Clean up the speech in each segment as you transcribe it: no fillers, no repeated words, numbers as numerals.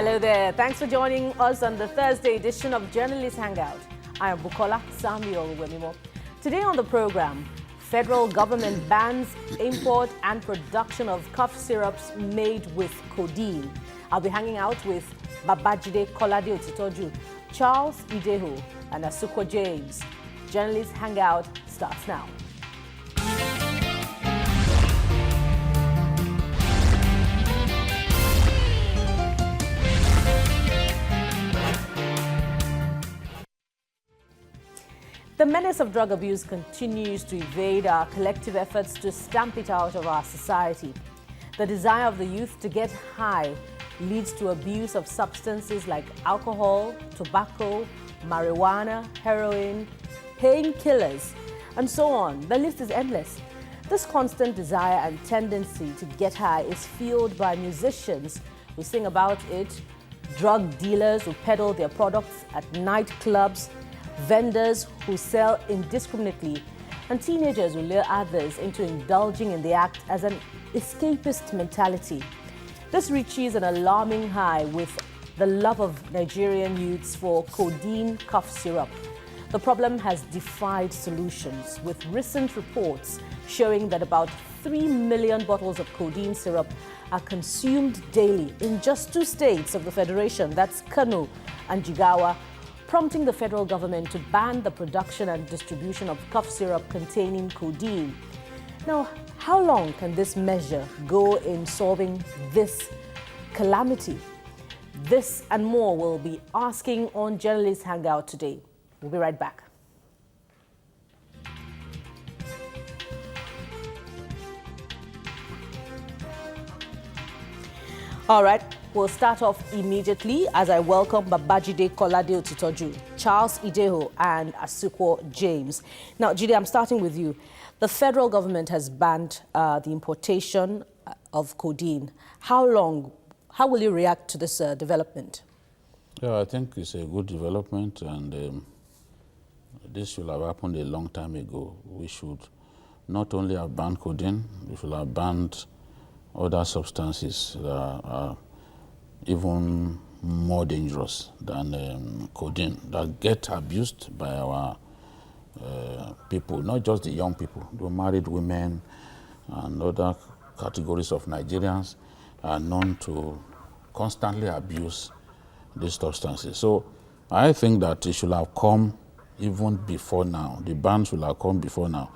Hello there. Thanks for joining us on the Thursday edition of Journalist Hangout. I am Bukola Samuel Wemimo. Today on the program, federal government bans import and production of cough syrups made with codeine. I'll be hanging out with Babajide Kolade Otitoju, Charles Ideho, and Asukwo James. Journalist Hangout starts now. The menace of drug abuse continues to evade our collective efforts to stamp it out of our society. The desire of the youth to get high leads to abuse of substances like alcohol, tobacco, marijuana, heroin, painkillers, and so on. The list is endless. This constant desire and tendency to get high is fueled by musicians who sing about it, drug dealers who peddle their products at nightclubs, vendors who sell indiscriminately, and teenagers who lure others into indulging in the act as an escapist mentality. This reaches an alarming high with the love of Nigerian youths for codeine cough syrup. The problem has defied solutions, with recent reports showing that about 3 million bottles of codeine syrup are consumed daily in just 2 states of the Federation, that's Kano and Jigawa, prompting the federal government to ban the production and distribution of cough syrup containing codeine. Now, how long can this measure go in solving this calamity? This and more we'll be asking on Journalist Hangout today. We'll be right back. All right. We'll start off immediately as I welcome Babajide Kolade Otitoju, Charles Ideho, and Asukwo James. Now, Jide, I'm starting with you. The federal government has banned the importation of codeine. How will you react to this development? Yeah, I think it's a good development, and this should have happened a long time ago. We should not only have banned codeine, we should have banned other substances that are even more dangerous than codeine, that get abused by our people, not just the young people. The married women and other categories of Nigerians are known to constantly abuse these substances. So I think that it should have come even before now. The ban should have come before now.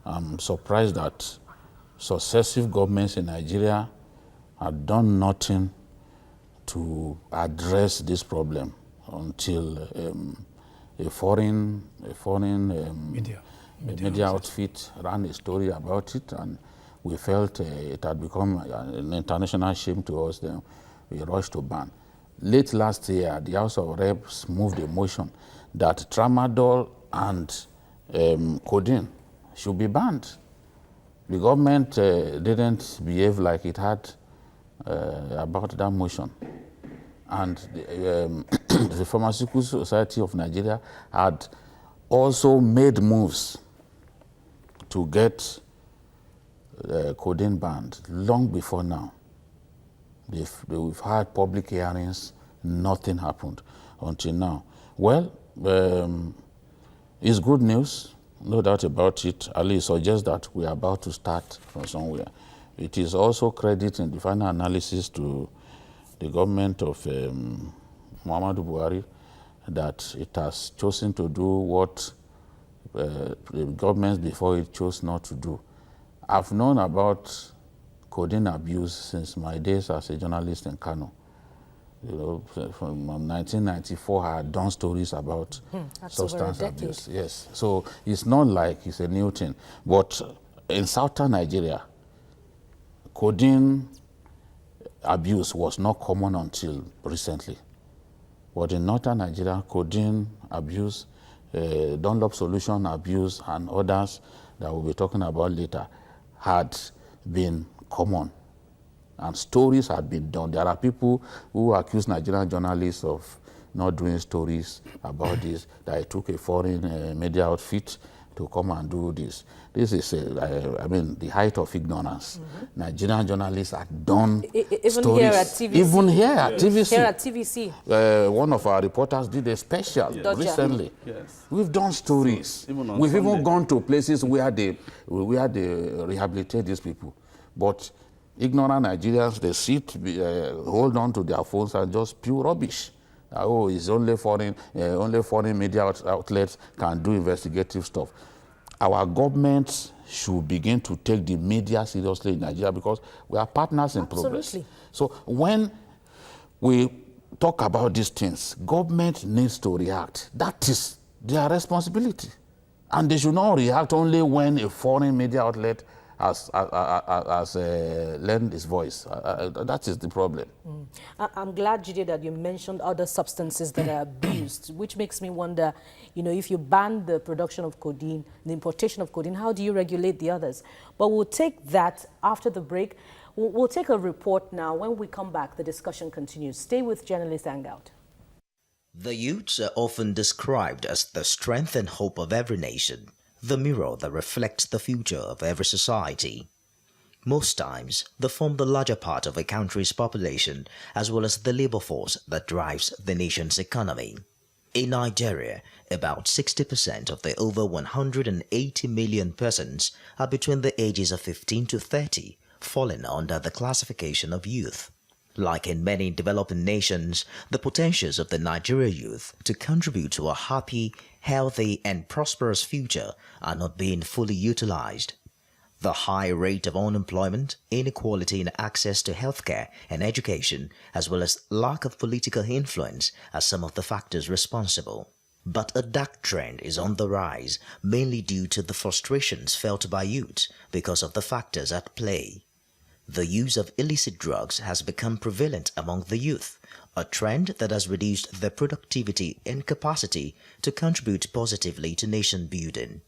I'm surprised that successive governments in Nigeria have done nothing to address this problem until a foreign media outfit ran a story about it, and we felt it had become an international shame to us. Then we rushed to ban. Late last year, the House of Reps moved a motion that tramadol and codeine should be banned. The government didn't behave like it had about that motion. And the Pharmaceutical Society of Nigeria had also made moves to get codeine banned long before now. We've had public hearings, nothing happened until now. Well, it's good news, no doubt about it. At least suggests that we are about to start from somewhere. It is also credit in the final analysis to the government of Muhammadu Buhari that it has chosen to do what the governments before it chose not to do. I've known about codeine abuse since my days as a journalist in Kano. You know, from 1994, I had done stories about substance abuse. Yes, so it's not like it's a new thing. But in southern Nigeria, codeine abuse was not common until recently. But in northern Nigeria, codeine abuse, Dunlop solution abuse, and others that we'll be talking about later had been common. And stories had been done. There are people who accuse Nigerian journalists of not doing stories about this, that it took a foreign media outfit to come and do this. This is, I mean, the height of ignorance. Nigerian journalists have done Even stories. here at TVC. Even here at TVC. Here at TVC. One of our reporters did a special recently. Yes. We've done stories. We've even gone to places where they rehabilitate these people. But ignorant Nigerians, they sit, hold on to their phones and just spew rubbish. Oh, it's only foreign media outlets can do investigative stuff. Our governments should begin to take the media seriously in Nigeria because we are partners in progress. So when we talk about these things, government needs to react. That is their responsibility. And they should not react only when a foreign media outlet has lent its voice. That is the problem. I'm glad, Jide, that you mentioned other substances that are abused, which makes me wonder, you know, if you ban the production of codeine, the importation of codeine, how do you regulate the others? But we'll take that after the break. We'll take a report now. When we come back, the discussion continues. Stay with Journalist Hangout. The youths are often described as the strength and hope of every nation, the mirror that reflects the future of every society. Most times, they form the larger part of a country's population as well as the labor force that drives the nation's economy. In Nigeria, about 60% of the over 180 million persons are between the ages of 15 to 30, falling under the classification of youth. Like in many developing nations, the potentials of the Nigeria youth to contribute to a happy, healthy and prosperous future are not being fully utilized. The high rate of unemployment, inequality in access to healthcare and education, as well as lack of political influence are some of the factors responsible. But a dark trend is on the rise, mainly due to the frustrations felt by youth because of the factors at play. The use of illicit drugs has become prevalent among the youth, a trend that has reduced their productivity and capacity to contribute positively to nation building.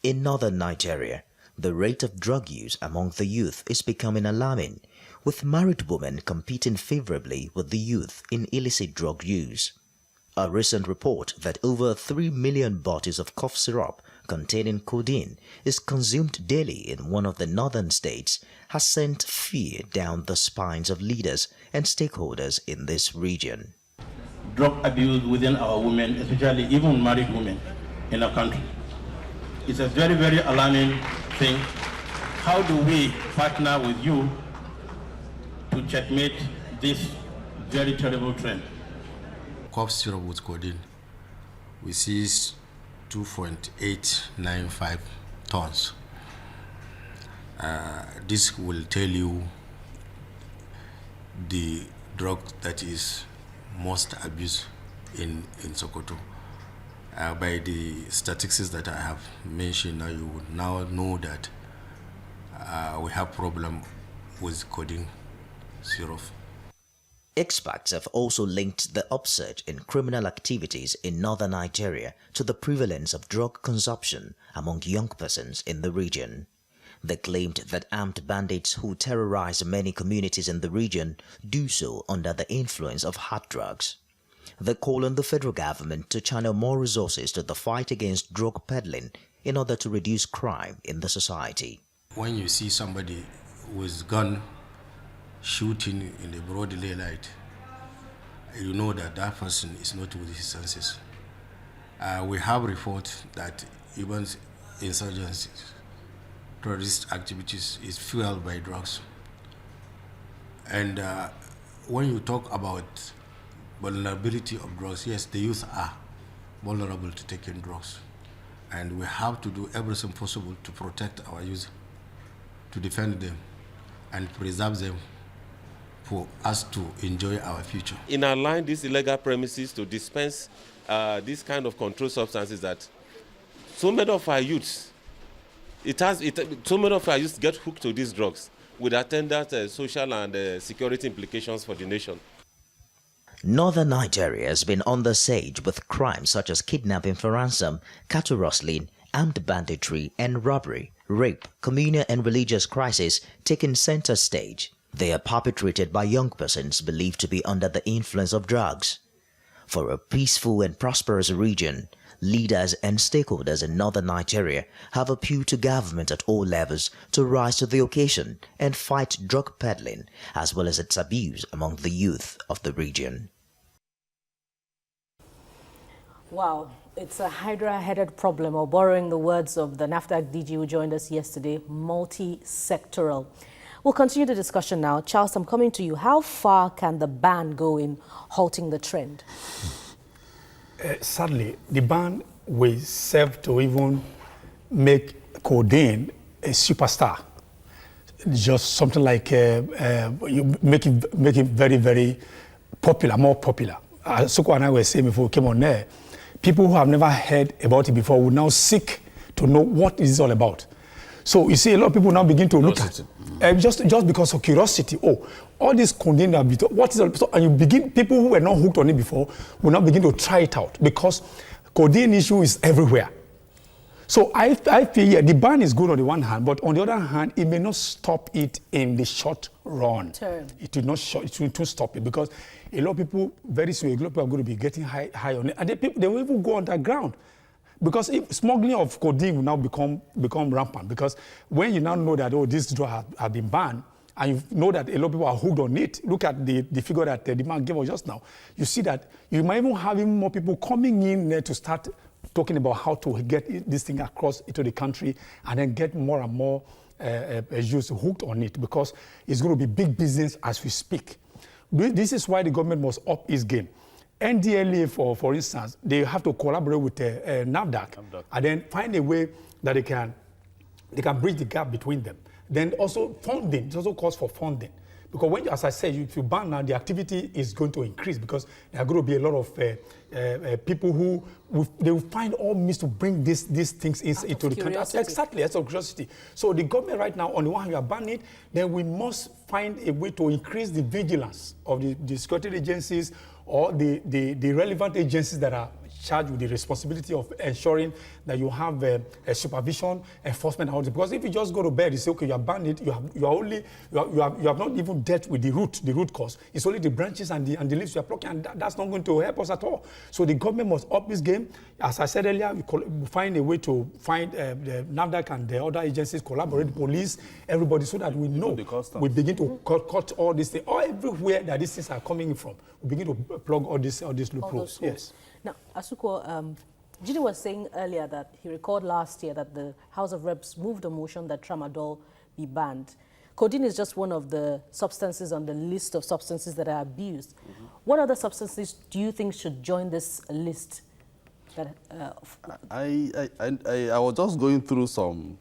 In northern Nigeria, the rate of drug use among the youth is becoming alarming, with married women competing favorably with the youth in illicit drug use. A recent report that over 3 million bottles of cough syrup containing codeine is consumed daily in one of the northern states has sent fear down the spines of leaders and stakeholders in this region. Drug abuse within our women, especially even married women in our country, is a very, very alarming thing. How do we partner with you to checkmate this very terrible trend? Cough syrup with codeine, we seized 2.895 tons. This will tell you the drug that is most abused in Sokoto. By the statistics that I have mentioned, you would now know that we have problem with codeine syrup. Experts have also linked the upsurge in criminal activities in northern Nigeria to the prevalence of drug consumption among young persons in the region. They claimed that armed bandits who terrorize many communities in the region do so under the influence of hard drugs. They call on the federal government to channel more resources to the fight against drug peddling in order to reduce crime in the society. When you see somebody with gun shooting in the broad daylight, you know that that person is not with his senses. We have reports that even insurgencies, terrorist activities is fueled by drugs. And when you talk about vulnerability of drugs, yes, the youth are vulnerable to taking drugs. And we have to do everything possible to protect our youth, to defend them, and preserve them for us to enjoy our future. In allowing these illegal premises to dispense these kind of controlled substances, that so many of our youths, so many of our youths get hooked to these drugs with attendant social and security implications for the nation. Northern Nigeria has been on the stage with crimes such as kidnapping for ransom, cattle rustling, armed banditry and robbery, rape, communal and religious crisis taking center stage. They are perpetrated by young persons believed to be under the influence of drugs. For a peaceful and prosperous region, leaders and stakeholders in northern Nigeria have appealed to government at all levels to rise to the occasion and fight drug peddling as well as its abuse among the youth of the region. Wow, it's a hydra-headed problem, or borrowing the words of the NAFDAC DG who joined us yesterday, multi-sectoral. We'll continue the discussion now. Charles, I'm coming to you. How far can the ban go in halting the trend? Sadly, the ban will serve to even make codeine a superstar. Just something like you make it very, very popular, more popular. Suko and I were saying before we came on there, people who have never heard about it before will now seek to know what is it all about. So you see, a lot of people now begin to look at just because of curiosity. Oh, all this codeine, what is it? And you begin, people who were not hooked on it before will now begin to try it out because codeine issue is everywhere. So I feel, yeah, the ban is good on the one hand, but on the other hand, it may not stop it in the short run. It will not stop it because a lot of people, very soon, a lot of people are going to be getting high on it. And they will even go underground. Because smuggling of codeine will now become rampant. Because when you now know that, oh, this drug have been banned, and you know that a lot of people are hooked on it, look at the figure that the man gave us just now. You see that you might even have even more people coming in there to start talking about how to get this thing across into the country and then get more and more youth hooked on it because it's going to be big business as we speak. This is why the government must up its game. NDLA, for instance, they have to collaborate with NAFDAC and then find a way that they can bridge the gap between them. Then also funding, it also calls for funding. Because when, as I said, if you ban now, the activity is going to increase because there are going to be a lot of people who they will find all means to bring these things into the country. Exactly, that's of curiosity. So the government right now, on the one hand, we are banning it, then we must find a way to increase the vigilance of the security agencies or the relevant agencies that are charged with the responsibility of ensuring that you have a supervision, enforcement, because if you just go to bed, you say, okay, you have banned it, you have not even dealt with the root cause. It's only the branches and the leaves you are plucking, and that's not going to help us at all. So the government must up this game. As I said earlier, we find a way to find the NAFDAC and the other agencies, collaborate, police, everybody, so that we know, we begin to cut all these things, or everywhere that these things are coming from, we begin to plug all these loopholes. Yes. Now, Asuko, Jide was saying earlier that he recalled last year that the House of Reps moved a motion that tramadol be banned. Codeine is just one of the substances on the list of substances that are abused. What other substances do you think should join this list? I was just going through some,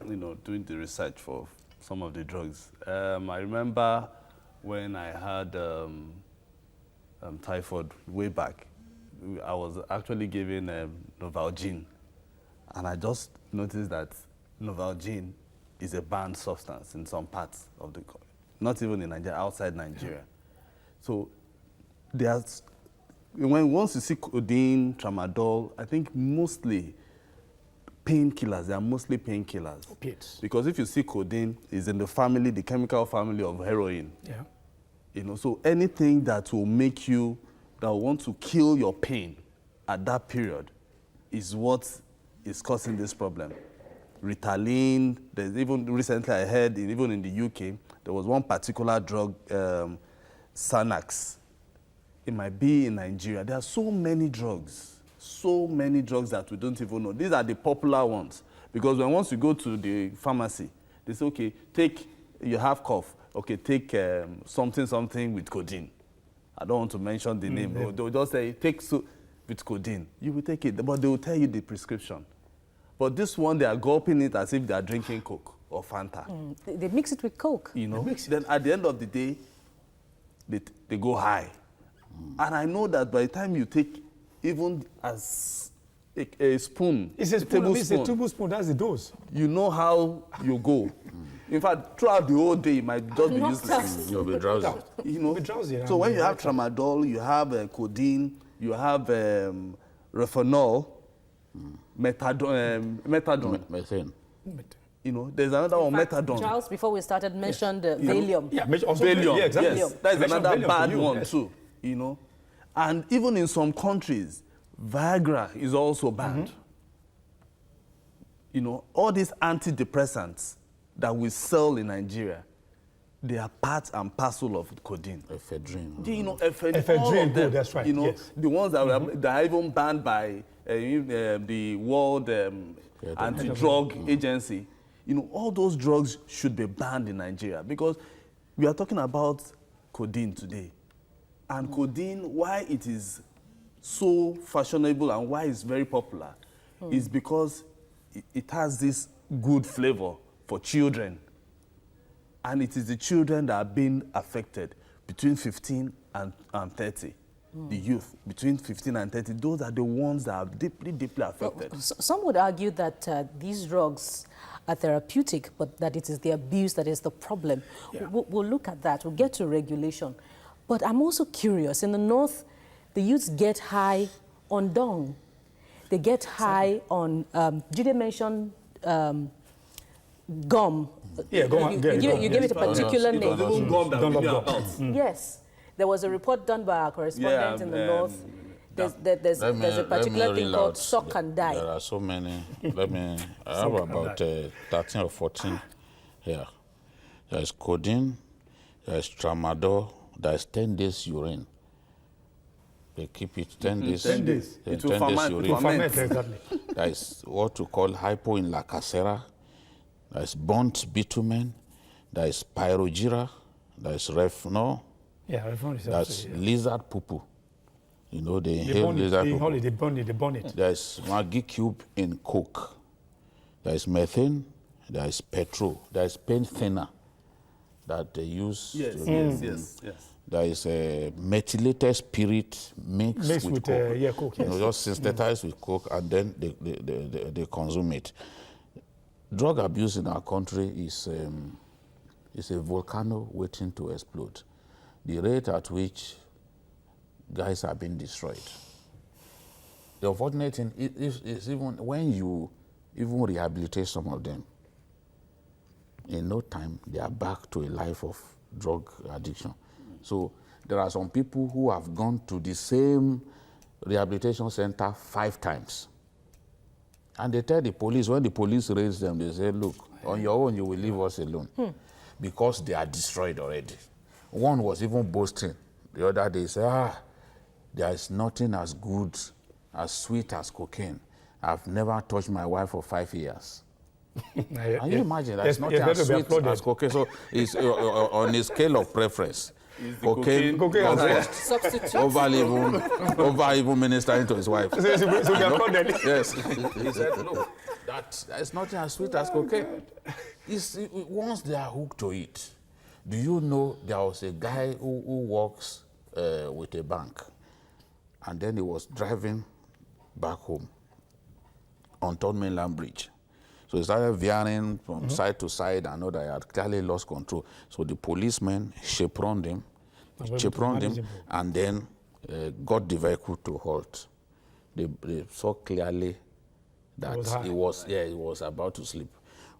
doing the research for some of the drugs. I remember when I had typhoid way back, I was actually given Novalgine, and I just noticed that Novalgine is a banned substance in some parts of the country, not even in Nigeria, outside Nigeria. So once you see codeine, tramadol, I think mostly painkillers. They are mostly painkillers. Opiates. Because if you see codeine, it's in the family, the chemical family of heroin. Yeah. So anything that will make you, that will want to kill your pain at that period is what is causing this problem. Ritalin, there's even recently I heard, even in the UK, there was one particular drug, Xanax. It might be in Nigeria. There are so many drugs that we don't even know. These are the popular ones. Because once you go to the pharmacy, they say, okay, you have cough, okay, take something with codeine. I don't want to mention the name. They'll just say, take with codeine. You will take it, but they will tell you the prescription. But this one, they are gulping it as if they are drinking Coke or Fanta. They mix it with Coke. Then at the end of the day, they go high. And I know that by the time you take even as a spoon, it's a tablespoon, that's the dose. You know how you go. In fact, throughout the whole day, you might just be useless. You'll be drowsy. Be drowsy. So when you have tramadol, you have codeine, you have refinol, methadone. Methane. There's another one, methadone. Charles, before we started, mentioned Valium. Yeah, Valium. Yes, that is another bad one yes. too. And even in some countries, Viagra is also banned. You know, all these antidepressants that we sell in Nigeria, they are part and parcel of codeine. Ephedrine. You know, ephedrine, all Ephedrine, of them, that's right, You know, yes. the ones that, that are even banned by the World Anti-Drug Agency. You know, all those drugs should be banned in Nigeria because we are talking about codeine today. And codeine, why it is so fashionable and why it's very popular is because it has this good flavor for children. And it is the children that are being affected between 15 and 30. The youth between 15 and 30, those are the ones that are deeply, deeply affected. Some would argue that these drugs are therapeutic, but that it is the abuse that is the problem. Yeah. We'll look at that. We'll get to regulation. But I'm also curious. In the north, the youths get high on dung. They get high on, did they mention gum? Yeah, gum. You gave it a particular name. It was even gum that we knew about. Yes. There was a report done by our correspondent in the north. There's a particular thing called suck and die. There are so many. I have about 13 or 14 here. There is codeine, there is tramadol, there is 10 days urine. They keep it 10 days. 10 days. Then It will 10 days ferment. urine. Ferment, exactly. There is what we call hypo in lacacera. There is burnt bitumen. There is pyrogyra. There is refno. Yeah, reform is That's also, lizard poo. You know, they They inhale burn it, lizard they poo. burn it. There is Maggi cube in coke. There is methane. There is petrol. There is paint thinner that they use. Yes, to yes. There is a methylated spirit mixed with coke. Coke, You know, yes. just synthesized with coke, and then they consume it. Drug abuse in our country is a volcano waiting to explode. The rate at which guys are being destroyed. The unfortunate thing is even when you even rehabilitate some of them, in no time they are back to a life of drug addiction. So there are some people who have gone to the same rehabilitation center 5 times. And they tell the police, when the police raise them, they say, look, on your own you will leave us alone. Because they are destroyed already. One was even boasting. The other day said, there is nothing as good, as sweet as cocaine. I've never touched my wife for 5 years. Can you imagine? That's nothing as sweet as cocaine. So it's on a scale of preference. Cocaine comes first. Substitute. Over even ministering to his wife. So they applauded. Yes. He said, look, that's nothing as sweet as cocaine. Once they are hooked to it, do you know there was a guy who works with a bank, and then he was driving back home on Third Mainland Bridge. So he started veering from side to side and know that he had clearly lost control. So the policemen chaperoned him, and then got the vehicle to halt. They saw clearly that he was about to sleep.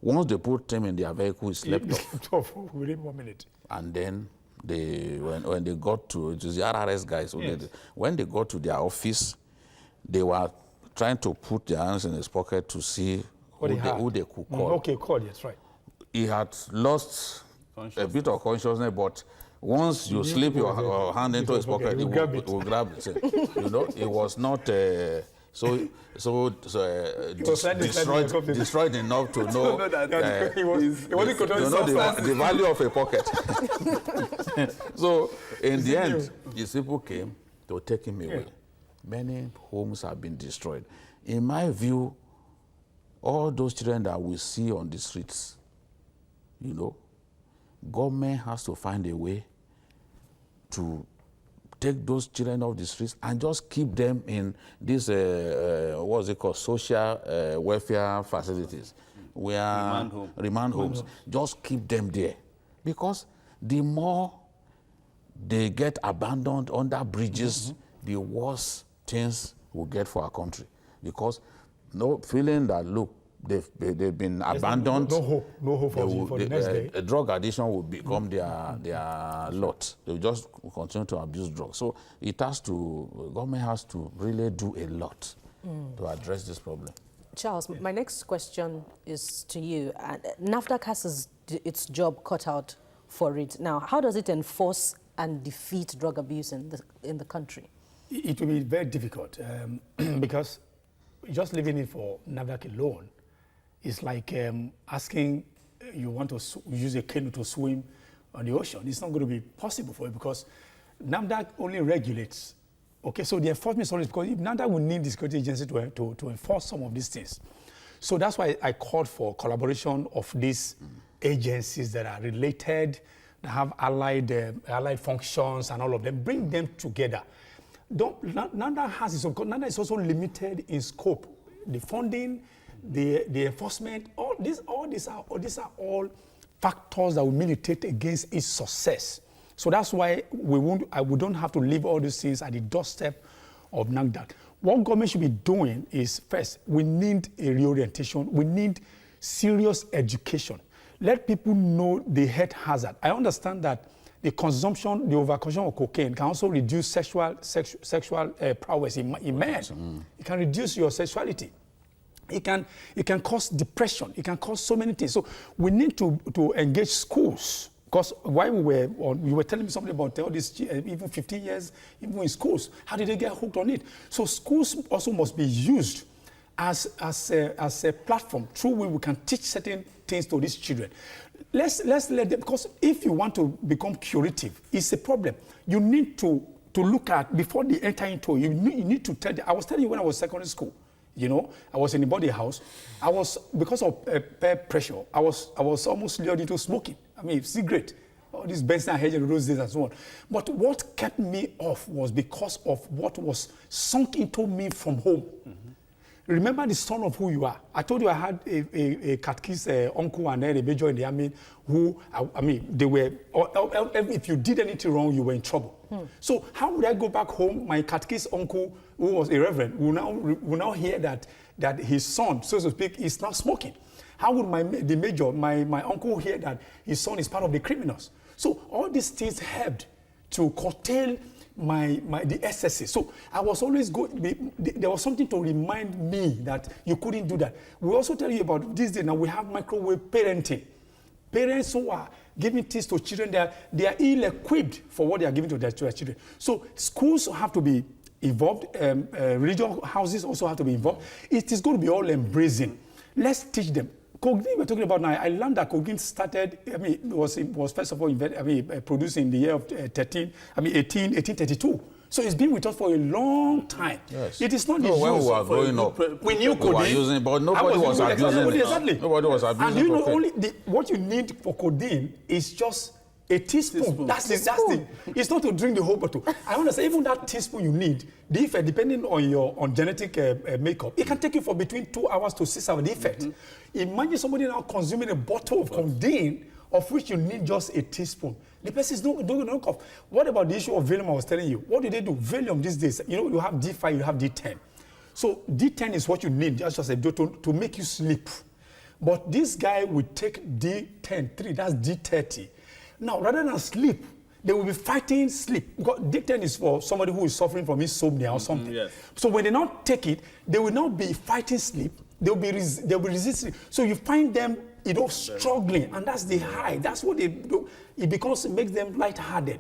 Once they put him in their vehicle, he slept off. Within 1 minute. And then when they got to, it was the RRS guys, so when they got to their office, they were trying to put their hands in his pocket to see who they could call. Okay, call, that's right. He had lost a bit of consciousness, but once you slip your hand into his pocket, he will grab it. You know, it was not destroyed enough to know the value of a pocket. So in the end, these people came to take him away. Many homes have been destroyed. In my view, all those children that we see on the streets, you know, government has to find a way to take those children off the streets and just keep them in these, what's it called, social welfare facilities, where remand homes. Just keep them there. Because the more they get abandoned under bridges, the worse things will get for our country. Because feeling that, look, they've been abandoned. No hope for the next day. A drug addiction will become their lot. They will just continue to abuse drugs. So government has to really do a lot to address this problem. Charles, my next question is to you. NAFDAC has its job cut out for it. Now, how does it enforce and defeat drug abuse in the country? It will be very difficult because just leaving it for NAFDAC alone is like asking you want to use a canoe to swim on the ocean. It's not going to be possible for you because NAFDAC only regulates. Okay, so the enforcement is always because NAFDAC will need the security agency to enforce some of these things. So that's why I called for collaboration of these agencies that are related, that have allied functions and all of them. Bring them together. NAFDAC has its own. NAFDAC is also limited in scope. The funding, the enforcement, all these are all factors that will militate against its success. So that's why we don't have to leave all these things at the doorstep of NAFDAC. What government should be doing is, first, we need a reorientation. We need serious education. Let people know the health hazard. I understand that the overconsumption of cocaine can also reduce sexual prowess in men. It can reduce your sexuality. It can cause depression. It can cause so many things. So we need to engage schools. Because while you were telling me something about all this, even 15 years, even in schools, how did they get hooked on it? So schools also must be used as a platform through which we can teach certain things to these children. Let's let them, because if you want to become curative, it's a problem. You need to look at, before they enter into it, you need to tell them. I was telling you when I was in secondary school, I was in the body house. Because of peer pressure, I was almost lured into smoking. I mean, cigarette, all these Benson hedge in those days and so on. But what kept me off was because of what was sunk into me from home. Remember the son of who you are. I told you I had a catechist uncle and then a major in the army who, they were, if you did anything wrong, you were in trouble. So how would I go back home? My catechist uncle, who was a reverend, will now hear that his son, so to speak, is now smoking. How would my uncle hear that his son is part of the criminals? So all these things helped to curtail the excesses. So I was always there was something to remind me that you couldn't do that. We also tell you about this day now we have microwave parenting. Parents who are giving things to children, they are ill-equipped for what they are giving to their children. So schools have to be involved. Religious houses also have to be involved. It is going to be all embracing. Let's teach them. Codeine we're talking about now, I learned that codeine started, it was first of all produced in the year of 1832. So it's been with us for a long time. Yes. It is not the use. When we were growing up, we knew codeine. We were using it, but nobody was abusing it. Exactly. Nobody was abusing it. And what you need for codeine is just a teaspoon. That's the. It's not to drink the whole bottle. I understand. Even that teaspoon you need, the effect, depending on your genetic makeup, it can take you for between 2 hours to 6 hours. The effect. Imagine somebody now consuming a bottle of codeine, of which you need just a teaspoon. The person is not going to knock off. What about the issue of Valium I was telling you? What do they do? Valium these days, you have D5, you have D10. So D10 is what you need, just as a to make you sleep. But this guy will take D10, 3, that's D30. Now, rather than sleep, they will be fighting sleep. Because D10 is for somebody who is suffering from insomnia or something. Yes. So when they not take it, they will not be fighting sleep. They'll be resisting. So you find them, struggling, and that's the high. That's what they do. It makes them lightheaded.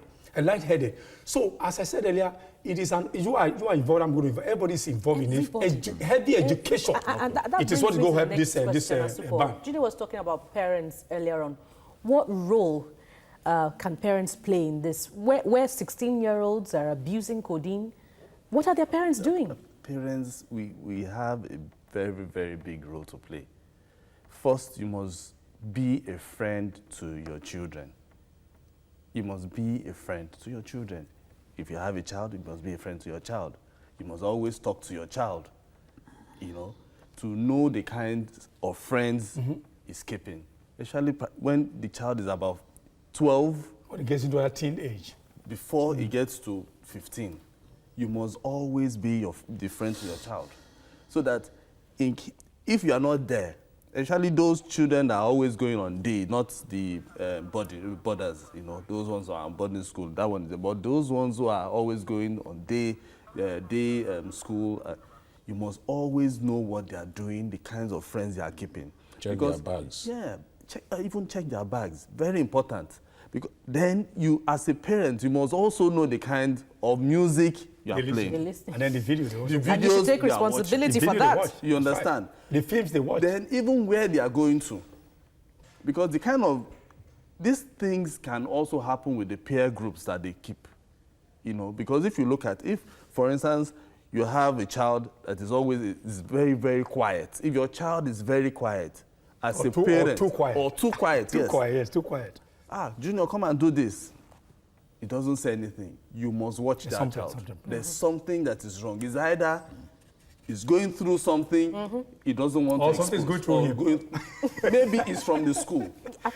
So as I said earlier, it is you are involved. I'm going to involve. Everybody's involved in it. Heavy education. And it is what go help this band. Judy was talking about parents earlier on. What role can parents play in this? Where 16-year-olds are abusing codeine, what are their parents doing? Parents, we have a very, very big role to play. First, you must be a friend to your children. You must be a friend to your children. If you have a child, you must be a friend to your child. You must always talk to your child, to know the kind of friends he's keeping. Especially when the child is about 12. When it gets into a teenage. Before he gets to 15, you must always be the friend to your child. So that if you are not there, Especially those children that are always going on day, not the boarders, you know, those ones who are on boarding school. That one is about those ones who are always going on day school. You must always know what they are doing, the kinds of friends they are keeping. Check their bags. Yeah, even check their bags. Very important. Because then you, as a parent, you must also know the kind of music you are playing. And then the videos they watch. And you should take responsibility for that. You understand? The films they watch. Then even where they are going to. Because the kind of, these things can also happen with the peer groups that they keep. You know, because if you look at, if, for instance, you have a child that is very, very quiet. If your child is very quiet, as a parent. Or too quiet. Or too quiet, too quiet, yes, too quiet. Junior, come and do this. He doesn't say anything. You must watch that child. There's something that is wrong. It's either he's going through something he doesn't want to expose. Something's going through him. Maybe it's from the school.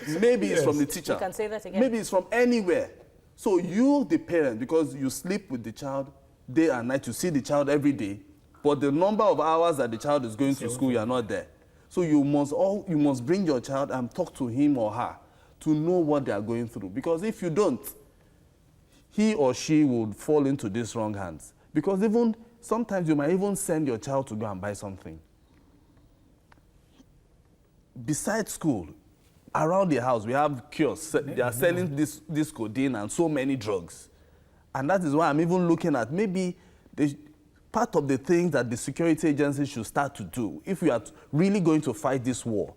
Maybe it's from the teacher. You can say that again. Maybe it's from anywhere. So you, the parent, because you sleep with the child day and night, you see the child every day, but the number of hours that the child is going to school, you are not there. So you must bring your child and talk to him or her to know what they are going through. Because if you don't, he or she will fall into these wrong hands. Because even sometimes you might even send your child to go and buy something. Besides school, around the house, we have kiosks. They are selling this codeine and so many drugs. And that is why I'm even looking at maybe part of the things that the security agencies should start to do, if we are really going to fight this war,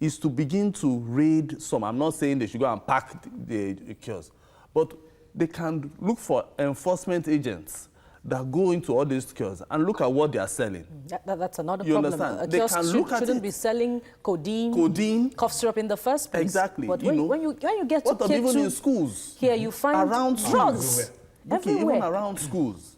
is to begin to raid some. I'm not saying they should go and pack the kiosks, but they can look for enforcement agents that go into all these kiosks and look at what they are selling. That's another you problem. Understand? A They kiosk can look at shouldn't be selling codeine, cough syrup in the first place. Exactly. But when you get to even in schools, here you find around drugs everywhere. Even around schools.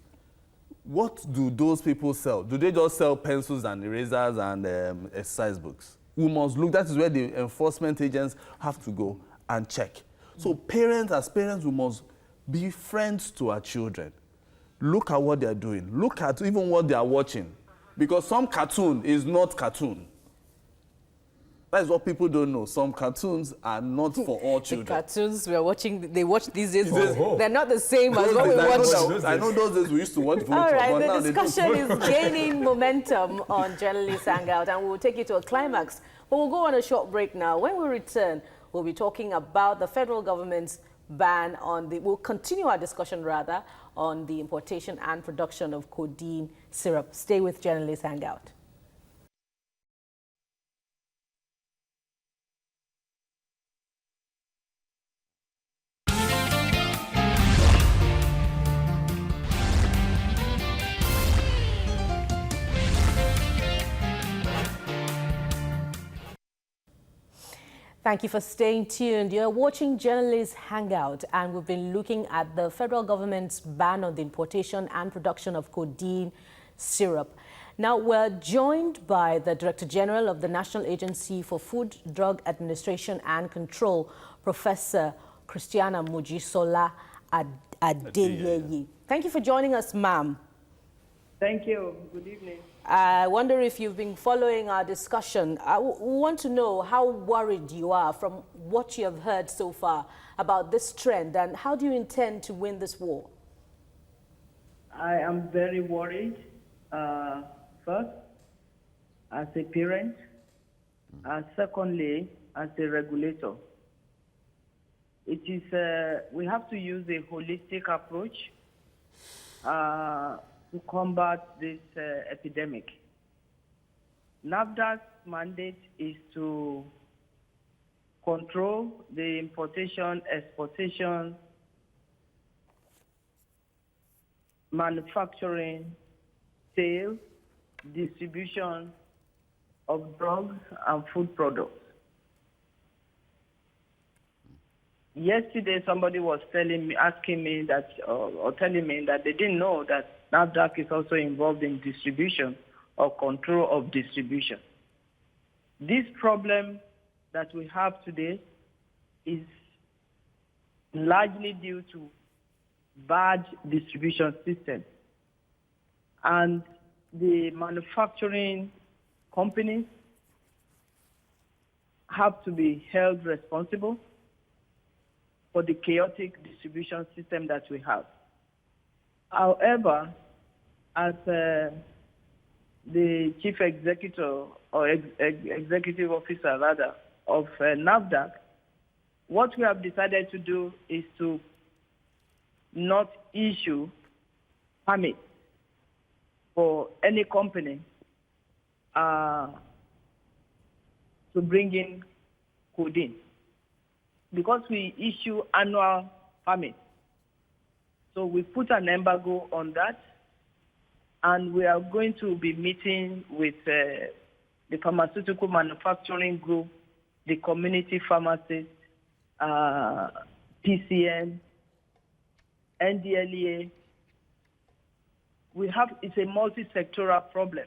What do those people sell? Do they just sell pencils and erasers and exercise books? We must look. That is where the enforcement agents have to go and check. So as parents, we must be friends to our children. Look at what they are doing. Look at even what they are watching. Because some cartoon is not cartoon. That is what people don't know. Some cartoons are not for all children. The cartoons we are watching, they watch these days, they're not the same as what we watch. I know those days we used to watch All right, the discussion is gaining momentum on Journalist Hangout, and we'll take it to a climax. But we'll go on a short break now. When we return, we'll be talking about the federal government's ban on we'll continue our discussion rather on the importation and production of codeine syrup. Stay with Journalist Hangout. Thank you for staying tuned. You're watching Journalist Hangout, and we've been looking at the federal government's ban on the importation and production of codeine syrup. Now, we're joined by the Director General of the National Agency for Food, Drug Administration and Control, Professor Christiana Mojisola Adeyeye. Thank you for joining us, ma'am. Thank you. Good evening. I wonder if you've been following our discussion. I want to know how worried you are from what you have heard so far about this trend, and how do you intend to win this war? I am very worried, first, as a parent, secondly, as a regulator. It is, we have to use a holistic approach to combat this epidemic. NAFDAC's mandate is to control the importation, exportation, manufacturing, sale, distribution of drugs and food products. Yesterday, somebody was asking me that, or telling me that they didn't know that NAFDAC is also involved in distribution or control of distribution. This problem that we have today is largely due to bad distribution system. And the manufacturing companies have to be held responsible for the chaotic distribution system that we have. However, as the chief executive or executive officer rather of NAFDAC, what we have decided to do is to not issue permits for any company to bring in codeine, because we issue annual permits. So we put an embargo on that, and we are going to be meeting with the pharmaceutical manufacturing group, the community pharmacists, PCN, NDLEA. It's a multi-sectoral problem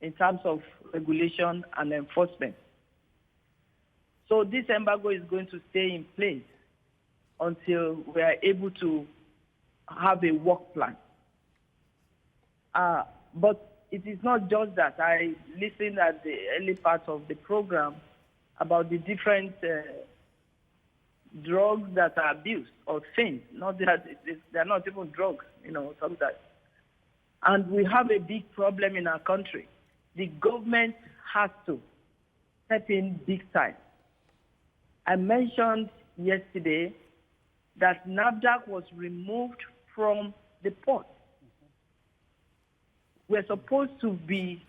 in terms of regulation and enforcement. So this embargo is going to stay in place until we are able to have a work plan. But it is not just that. I listened at the early part of the program about the different drugs that are abused or things. Not that they're not even drugs, sometimes. And we have a big problem in our country. The government has to step in big time. I mentioned yesterday that NAFDAC was removed from the port. We're supposed to be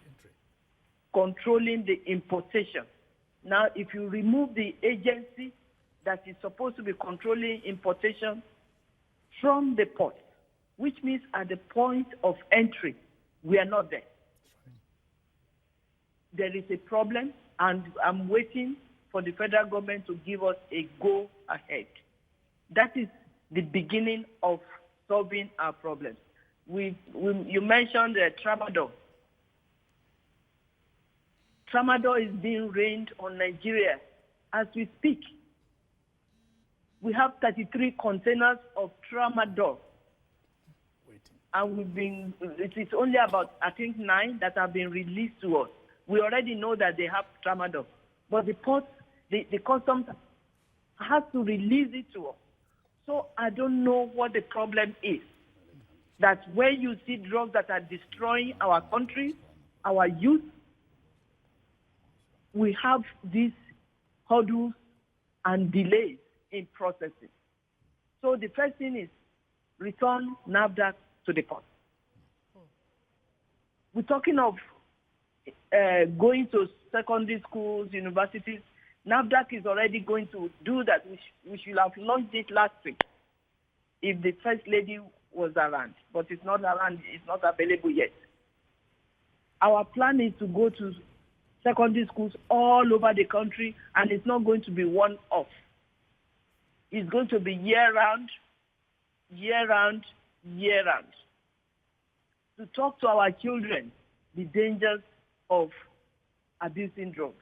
controlling the importation. Now, if you remove the agency that is supposed to be controlling importation from the port, which means at the point of entry, we are not there. There is a problem, and I'm waiting for the federal government to give us a go-ahead. That is the beginning of solving our problems. You mentioned tramadol. Tramadol is being rained on Nigeria as we speak. We have 33 containers of tramadol. And it is only about, I think, 9 that have been released to us. We already know that they have tramadol. But the ports, the customs has to release it to us. So I don't know what the problem is. That when you see drugs that are destroying our country, our youth, we have these hurdles and delays in processing. So the first thing is return NAFDAC to the port. We're talking of going to secondary schools, universities. NAFDAC is already going to do that. We should have launched it last week if the First Lady was around, but it's not around, it's not available yet. Our plan is to go to secondary schools all over the country, and it's not going to be one-off. It's going to be year-round, year-round, year-round. To talk to our children the dangers of abusing drugs.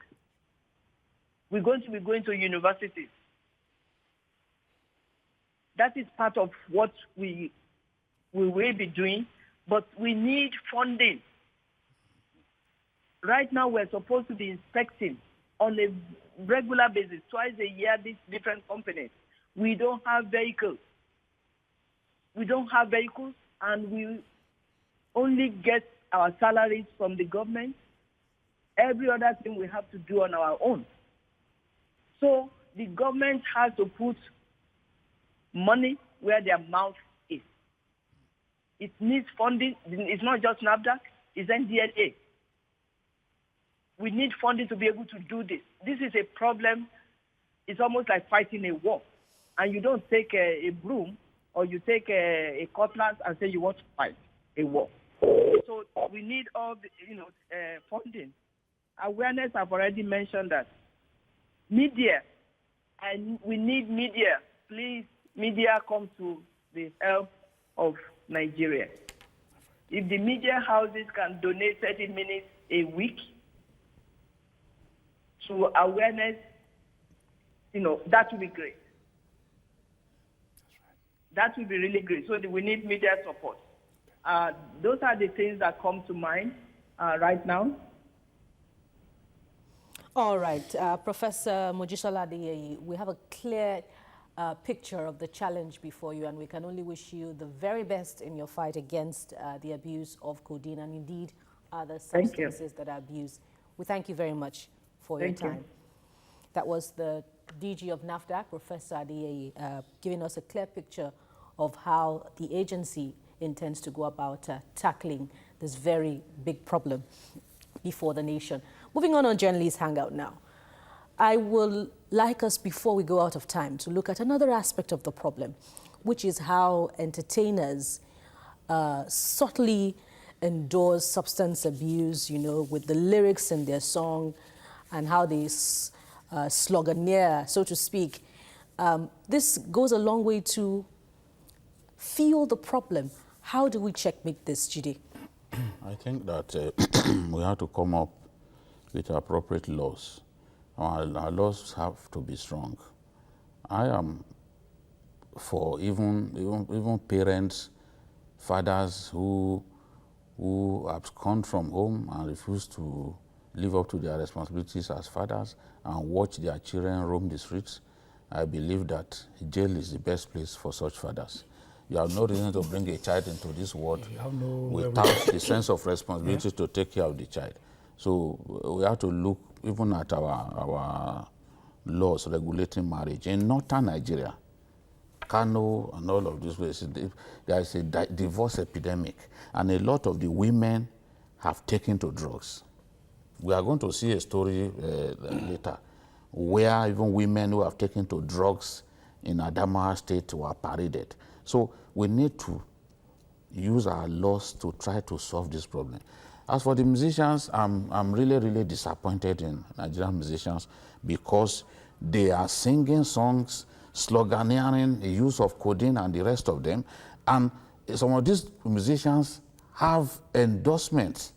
We're going to be going to universities. That is part of what we will be doing, but we need funding. Right now, we're supposed to be inspecting on a regular basis, twice a year, these different companies. We don't have vehicles. And we only get our salaries from the government. Every other thing we have to do on our own. So the government has to put money where their mouth is. It needs funding. It's not just NAFDAC, it's NDLA. We need funding to be able to do this. This is a problem. It's almost like fighting a war. And you don't take a broom or you take a cutlass and say you want to fight a war. So we need all the, funding. Awareness, I've already mentioned that. Media, and we need media. Please, media, come to the help of Nigeria. If the media houses can donate 30 minutes a week to awareness, that would be great. That would be really great. So we need media support. Those are the things that come to mind right now. All right, Professor Mojisola Adeyeye, we have a clear picture of the challenge before you, and we can only wish you the very best in your fight against the abuse of codeine and indeed other substances that are abused. We thank you very much for your time. That was the DG of NAFDAC, Professor Adeyeye, giving us a clear picture of how the agency intends to go about tackling this very big problem before the nation. Moving on Journalist Hangout now. I will like us, before we go out of time, to look at another aspect of the problem, which is how entertainers subtly endorse substance abuse, you know, with the lyrics in their song and how they sloganeer, so to speak. This goes a long way to feel the problem. How do we checkmate this, Jide? I think that we have to come up with appropriate laws. Our laws have to be strong. I am for even parents, fathers who abscond from home and refuse to live up to their responsibilities as fathers and watch their children roam the streets. I believe that jail is the best place for such fathers. You have no reason to bring a child into this world without the sense of responsibility to take care of the child. So we have to look even at our laws regulating marriage. In northern Nigeria, Kano and all of these places, there is a divorce epidemic, and a lot of the women have taken to drugs. We are going to see a story later where even women who have taken to drugs in Adamawa State were paraded. So we need to use our laws to try to solve this problem. As for the musicians, I'm really, really disappointed in Nigerian musicians because they are singing songs, sloganeering the use of codeine and the rest of them, and some of these musicians have endorsements,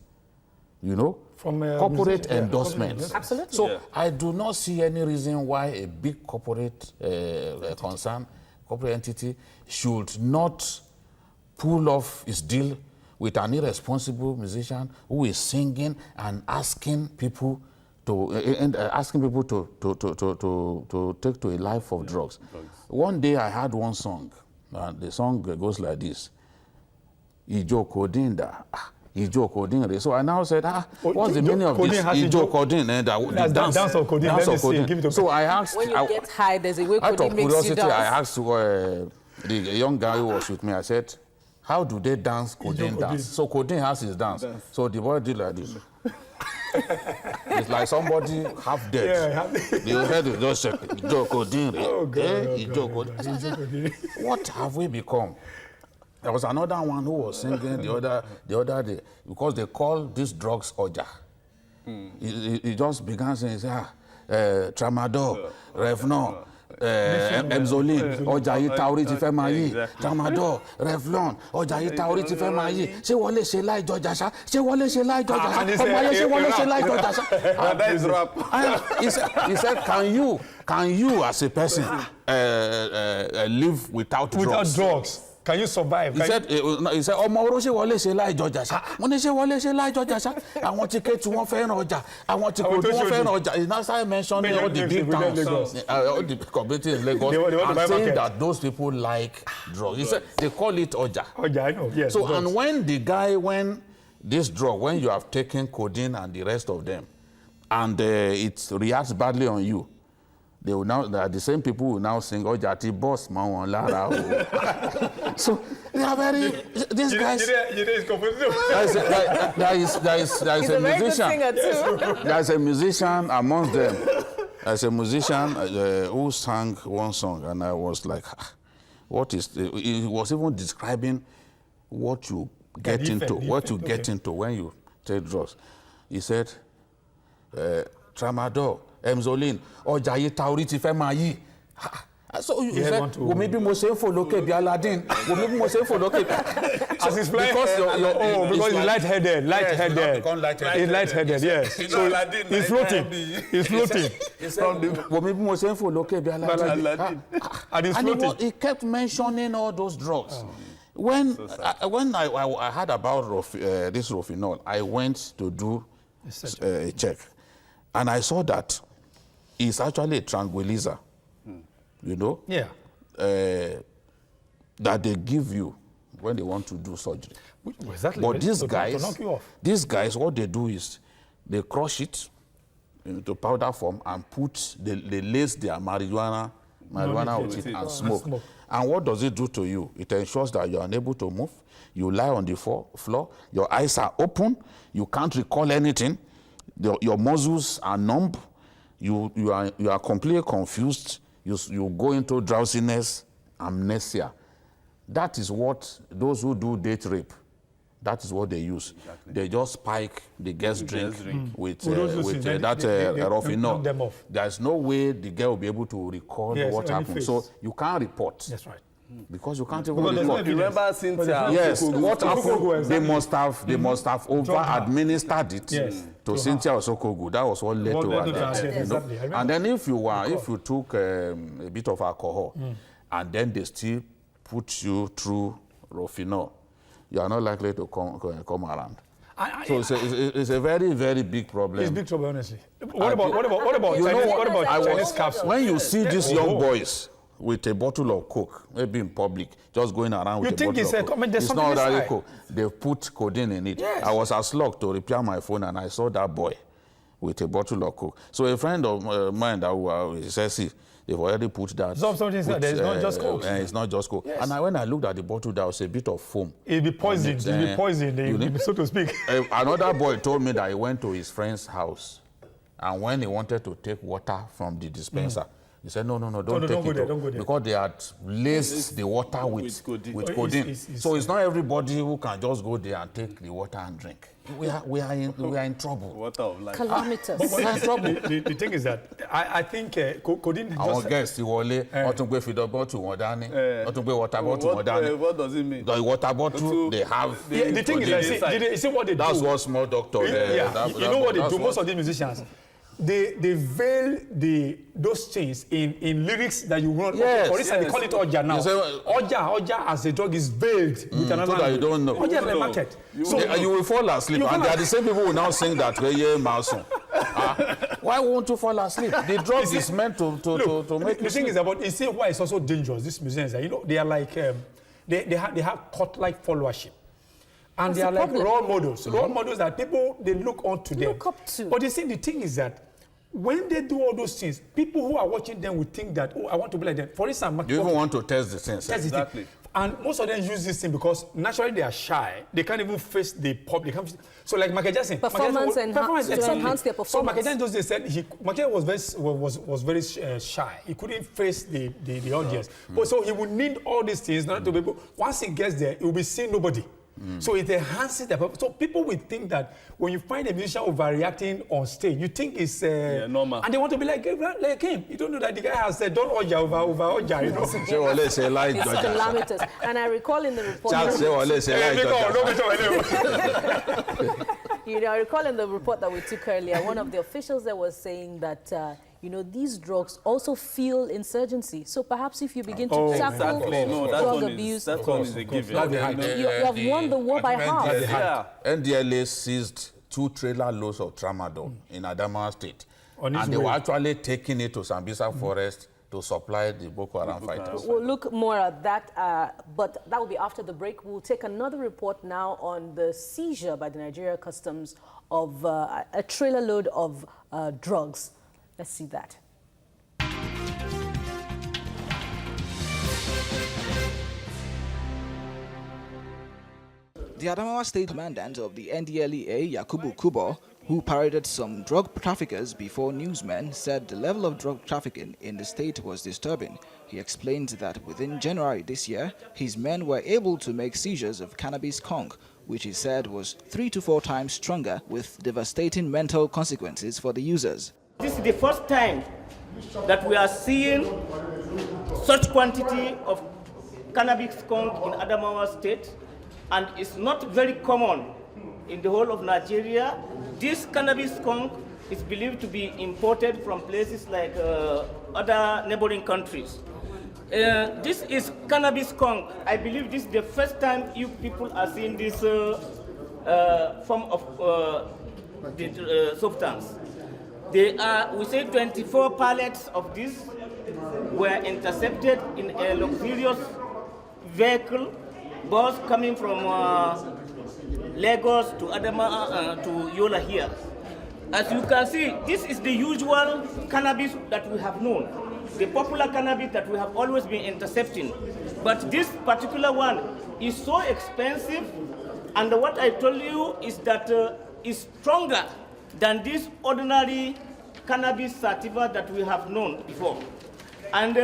you know, from corporate endorsements. Absolutely. So I do not see any reason why a big corporate concern, corporate entity, should not pull off its deal with an irresponsible musician who is singing and asking people to take to a life of drugs. One day I heard one song, and the song goes like this: Ijo codeine da. Ijo codeine. So I now said, what's the meaning of this? Ijo codeine. The dance of codeine. Dance of codeine. So I asked. When you get high, there's a way codeine makes you dance. I asked the young guy who was with me, I said, how do they dance codeine dance? So codeine has his dance. So the boy did like this. It's like somebody half dead. The head is just Ijo codeine. Ijo codeine. What have we become? There was another one who was singing the other day, because they call these drugs Oja. He just began saying, Tramadol, Revlon, Emzoline, Oja yìí ta orí ti fẹ́ máa yí, Tramadol, Revlon, Oja yìí ta orí ti fẹ́ máa yí. Ṣé wọ́n lè ṣe láì jọjà ṣá? Ṣé wọ́n lè ṣe láì jọjà ṣá? Ọmọ ayé ṣé wọ́n lè ṣe láì jọjà ṣá? That is rap. He said, can you as a person live without drugs? Without drugs. Can you survive? He said, ọmọ oró ṣe wọlé ṣe láì jọjà ṣá. Mo ní ṣe wọlé ṣe láì jọjà ṣá. Àwọn tí Kétu wọn fẹ́ràn ọjà. Àwọn tí Kogi wọn fẹ́ràn ọjà. He now started mentioning all the big towns, all the communities in Lagos, and saying that those people like drugs. He said they call it ọjà. Ọjà, I know. Yes. So and when this drug, when you have taken codeine and the rest of them, and it reacts badly on you, they will now, the same people will now sing Ọjà ti boss ma wọn lára o. So they are very, these guys. There is a musician. There is a musician amongst them. There's a musician who sang one song, and I was like, what is? He was even describing what you get into, get into when you take drugs. He said, Tramadol, Emzoline, Ọjà yìí ta orí ti fẹ́ máa yí. So you said, maybe mo ṣe ń fò lókè bí Aladdin. Maybe mo ṣe ń fò lókè. As he's playing, because he's lightheaded. He's lightheaded, yes. So he's floating. Maybe mo ṣe ń fò lókè bí Aladdin. And he's floating. He kept mentioning all those drugs. When I heard about this Rofinol, I went to do a check. And I saw that it's actually a tranquilizer, you know, that they give you when they want to do surgery. Exactly. But these to knock you off. what they do is they crush it into powder form and they lace their marijuana with it and smoke. And what does it do to you? It ensures that you are unable to move. You lie on the floor. Your eyes are open. You can't recall anything. Your muscles are numb. You are completely confused. You go into drowsiness, amnesia. That is what those who do date rape, that is what they use. Exactly. They just spike the girl's drink with that Rofinol. There's no way the girl will be able to recall what happened. So you can't report. That's right. Because you can't even report. Remember Cynthia? Yes, what happened? They must have over-administered it to Cynthia Osokogu. That was what led to her death. Exactly. And then if you took a bit of alcohol, and then they still put you through Rofinol, you are not likely to come around. So it's a very, very big problem. It's a big trouble, honestly. What about Chinese capsules? When you see these young boys with a bottle of Coke, maybe in public, just going around with a bottle of Coke. It's not really Coke. They put codeine in it. Yes. I was at slug to repair my phone, and I saw that boy with a bottle of Coke. So a friend of mine that says, see, they've already put that. It's not just Coke. It's not just Coke. Yes. And when I looked at the bottle, there was a bit of foam. It'll be poisoned. So to speak. Another boy told me that he went to his friend's house, and when he wanted to take water from the dispenser, he said, no, don't take it. Don't go there. Because they had laced the water with codeine. So it's not everybody who can just go there and take the water and drink. We are in trouble. Water of life. Calamitous. But we are in trouble. The thing is that I think codeine just... Our guests, what does it mean? The water bottle, they have... The thing is that, you see what they do? That's what small doctor... You know what they do? Most of these musicians, they veil those things in lyrics that you want. Yes, for instance, they call it Oja now. Oja as a drug is veiled with another so that you don't know. Oja is the market. So you will fall asleep, and they are the same people who now sing that why won't you fall asleep? The drug is meant to make you the thing is about, you see why it's also dangerous, these musicians, you know, they are like, they have cult-like followership. And they are like role models that people, they look on to them. Look up to. But you see, the thing is that when they do all those things, people who are watching them will think that, oh, I want to be like them. For instance, you even want to test the things. Exactly. And most of them use this thing because naturally they are shy. They can't even face the public. So like Michael Jackson. To enhance their performance. So Michael Jackson those days said Michael was very shy. He couldn't face the audience. But so he would need all these things in order to be able, once he gets there, he will be seeing nobody. So it enhances the purpose. So people will think that when you find a musician overreacting on stage, you think it's normal. And they want to be like him. You don't know that the guy has said, don't Oja over Oja, you know. It's calamitous. And I recall in the report... I recall in the report that we took earlier, one of the officials there was saying that these drugs also fuel insurgency. So perhaps if you begin to tackle drug abuse, that one is a given. You have won the war by half. NDLA seized 2 trailer loads of tramadol in Adamawa State. And they were actually taking it to Sambisa Forest to supply the Boko Haram fighters. We'll look more at that, but that will be after the break. We'll take another report now on the seizure by the Nigeria Customs of a trailer load of drugs. Let's see that. The Adamawa State Commandant of the NDLEA, Yakubu Kubo, who paraded some drug traffickers before newsmen, said the level of drug trafficking in the state was disturbing. He explained that within January this year, his men were able to make seizures of cannabis skunk, which he said was 3 to 4 times stronger with devastating mental consequences for the users. This is the first time that we are seeing such quantity of cannabis skunk in Adamawa State, and it's not very common in the whole of Nigeria. This cannabis skunk is believed to be imported from places like other neighboring countries. This is cannabis skunk. I believe this is the first time you people are seeing this form of substance. we say 24 pallets of this were intercepted in a luxurious vehicle, bus coming from Lagos to Adama to Yola here. As you can see, this is the usual cannabis that we have known, the popular cannabis that we have always been intercepting. But this particular one is so expensive, and what I told you is that it's stronger than this ordinary cannabis sativa that we have known before. And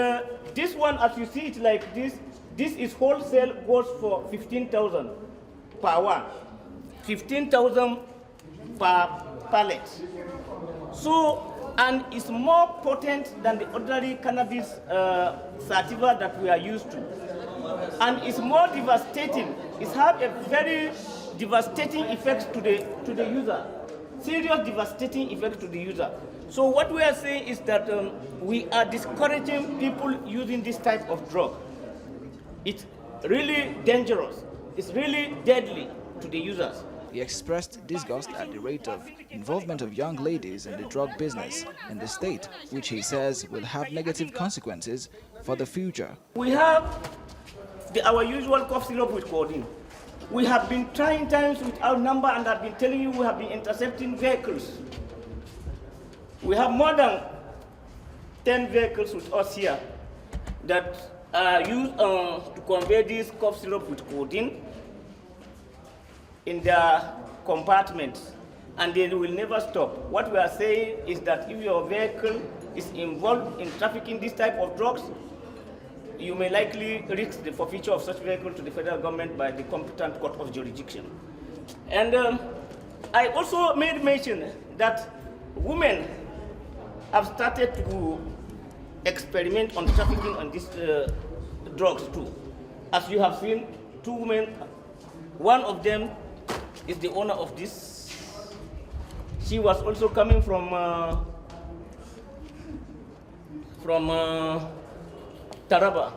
this one, as you see it like this is wholesale, goes for 15,000 per one, 15,000 per pallet. So, and it's more potent than the ordinary cannabis sativa that we are used to. And it's more devastating. It's have a very devastating effect to the user. Serious devastating effect to the user. So what we are saying is that we are discouraging people using this type of drug. It's really dangerous. It's really deadly to the users. He expressed disgust at the rate of involvement of young ladies in the drug business in the state, which he says will have negative consequences for the future. We have our usual cough syrup with codeine. We have been trying times with our number, and I've been telling you we have been intercepting vehicles. We have more than 10 vehicles with us here that are used to convey this cough syrup with codeine in their compartments, and they will never stop. What we are saying is that if your vehicle is involved in trafficking this type of drugs, you may likely risk the forfeiture of such vehicle to the federal government by the competent court of jurisdiction. And I also made mention that women have started to experiment on trafficking on these drugs too. As you have seen, 2 women, one of them is the owner of this. She was also coming from Taraba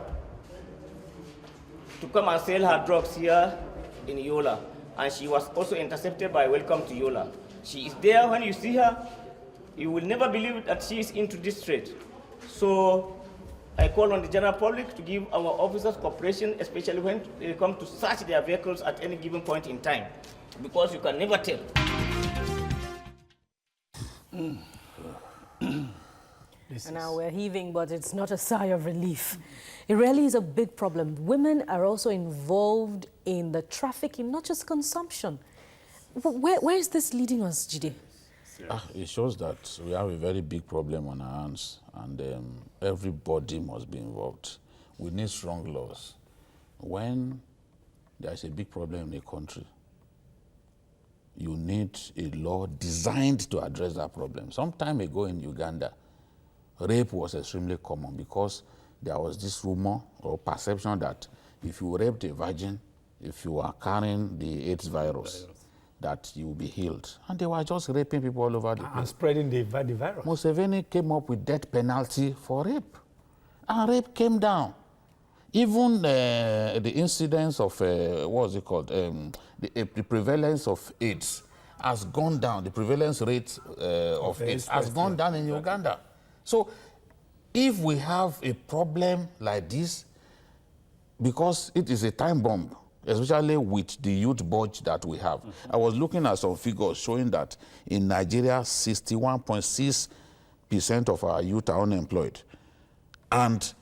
to come and sell her drugs here in Yola. And she was also intercepted by Welcome to Yola. She is there. When you see her, you will never believe that she is into this trade. So I call on the general public to give our officers cooperation, especially when they come to search their vehicles at any given point in time, because you can never tell. And now we're heaving, but it's not a sigh of relief. It really is a big problem. Women are also involved in the trafficking, not just consumption. Where is this leading us, Jide? It shows that we have a very big problem on our hands, and everybody must be involved. We need strong laws. When there's a big problem in a country, you need a law designed to address that problem. Some time ago in Uganda, rape was extremely common because there was this rumor or perception that if you raped a virgin, if you are carrying the AIDS virus, that you will be healed. And they were just raping people all over the place. And spreading the virus. Museveni came up with death penalty for rape. And rape came down. Even the incidence of, what is it called? The prevalence of AIDS has gone down. The prevalence rate of AIDS has gone down in Uganda. So if we have a problem like this, because it is a time bomb, especially with the youth budge that we have. I was looking at some figures showing that in Nigeria, 61.6% of our youth are unemployed, and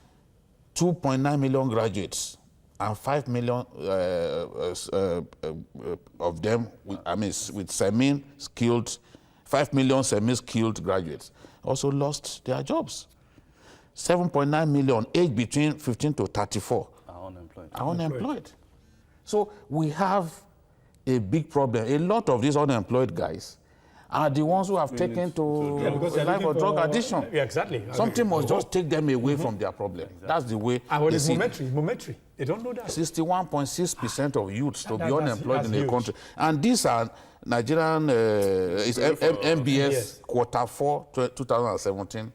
2.9 million graduates, and 5 million of them, with semi-skilled, 5 million semi-skilled graduates also lost their jobs. 7.9 million, aged between 15 to 34, are unemployed. So we have a big problem. A lot of these unemployed guys are the ones who have taken to life of drug addiction. Yeah, exactly. Something must just take them away from their problem. Exactly. That's the way. And what is momentary? They don't know that. 61.6% of youths to be unemployed in the country. And these are Nigerian MBS Q4 2017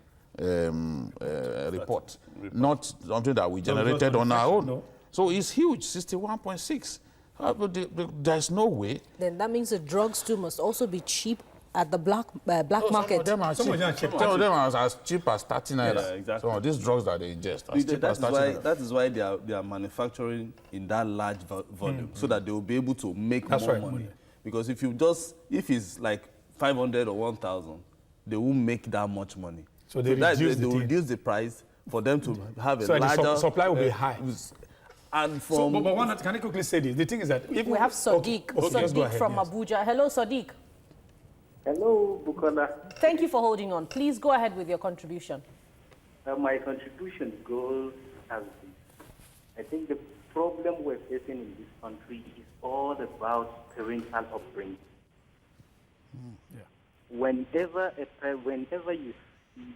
report, not something that we generated on our own. No. So it's huge, 61.6. But there's no way. Then that means the drugs too must also be cheap at the black market. Some of them are cheap. Some of them are as cheap as 30 naira. Yeah, exactly. Some of these drugs that they ingest as cheap as 30 naira. That is why they are manufacturing in that large volume, so that they will be able to make more money. Because if it's like 500 or 1,000, they won't make that much money. So they reduce the price for them to have a larger... So the supply will be high. And from... but one, can I quickly say this? The thing is that... We have Sadiq. Sadiq from Abuja. Hello, Sadiq. Hello, Bukola. Thank you for holding on. Please go ahead with your contribution. My contribution goes as this. I think the problem we're facing in this country is all about parental upbringing. Yeah. Whenever you see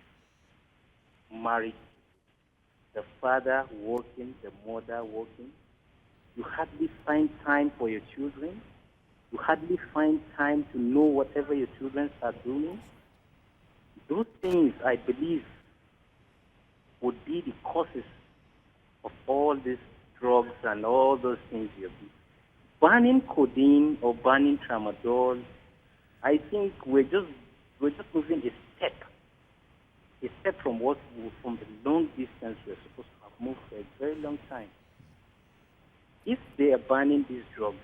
marriage, the father working, the mother working, you hardly find time for your children. You hardly find time to know whatever your children are doing. Those things, I believe, would be the causes of all these drugs and all those things you do. Banning codeine or banning tramadol, I think we're just moving a step from the long distance we're supposed to have moved for a very long time. If they are banning these drugs,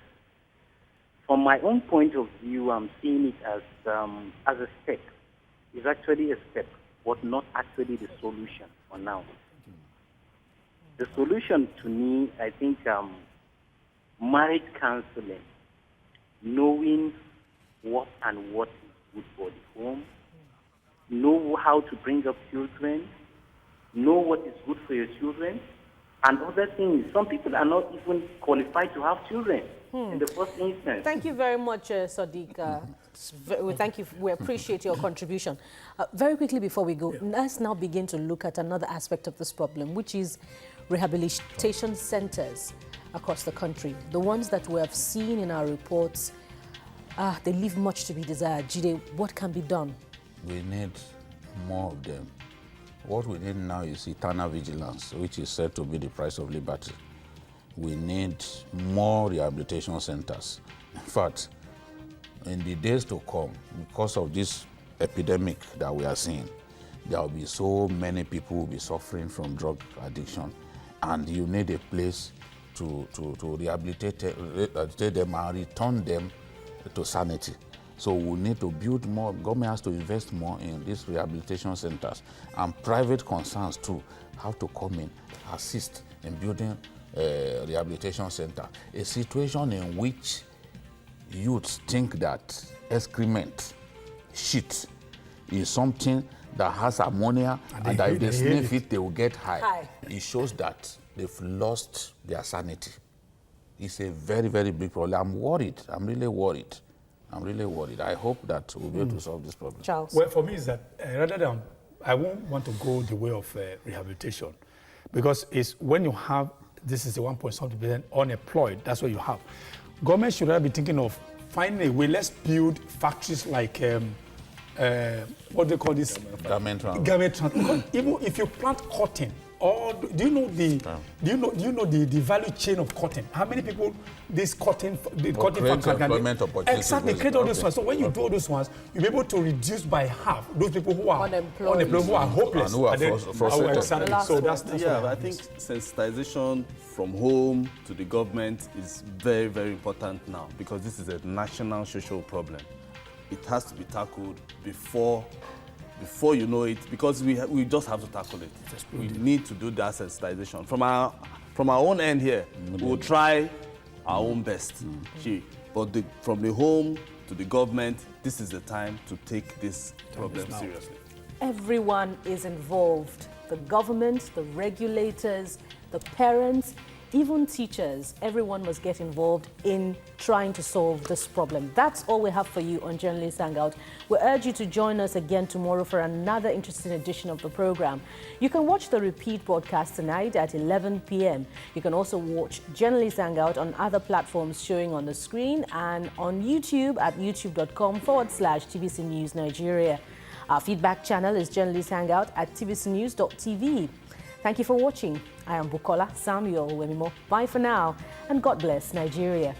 from my own point of view, I'm seeing it as a step. It's actually a step, but not actually the solution for now. The solution to me, I think, marriage counseling, knowing what is good for the home, know how to bring up children, know what is good for your children, and other things. Some people are not even qualified to have children in the first instance. Thank you very much, Sadiq. We appreciate your contribution. Very quickly before we go, let's now begin to look at another aspect of this problem, which is rehabilitation centers across the country. The ones that we have seen in our reports, they leave much to be desired. Jide, what can be done? We need more of them. What we need now is eternal vigilance, which is said to be the price of liberty. We need more rehabilitation centers. In fact, in the days to come, because of this epidemic that we are seeing, there will be so many people who will be suffering from drug addiction, and you need a place to rehabilitate them and return them to sanity. So we need to build more. Government has to invest more in these rehabilitation centers, and private concerns too have to come in, assist in building a rehabilitation center. A situation in which youths think that excrement, shit, is something that has ammonia and that if they sniff it, they will get high. It shows that they've lost their sanity. It's a very, very big problem. I'm worried. I'm really worried. I hope that we'll be able to solve this problem. Charles? Well, for me, is that rather than, I won't want to go the way of rehabilitation, because it's when you have, this is the 1.something% unemployed, that's what you have. Government should rather be thinking of finding a way, let's build factories like, what do they call this? Garment transport. Because even if you plant cotton, or do you know the value chain of cotton? How many people this cotton farm can exactly create all those ones. So when you do all those ones, you'll be able to reduce by half those people who are unemployed, who are hopeless, and who are frustrated. So that's I think sensitization from home to the government is very, very important now, because this is a national social problem. It has to be tackled before you know it, because we just have to tackle it. We need to do that sensitization. From our own end here, we'll try our own best. But from the home to the government, this is the time to take this problem seriously. Everyone is involved. The government, the regulators, the parents, even teachers, everyone must get involved in trying to solve this problem. That's all we have for you on Journalist Hangout. We urge you to join us again tomorrow for another interesting edition of the program. You can watch the repeat broadcast tonight at 11 p.m. You can also watch Journalist Hangout on other platforms showing on the screen and on YouTube at youtube.com/TVC News Nigeria. Our feedback channel is Journalist Hangout at tvcnews.tv. Thank you for watching. I am Bukola Samuel Wemimo. Bye for now, and God bless Nigeria.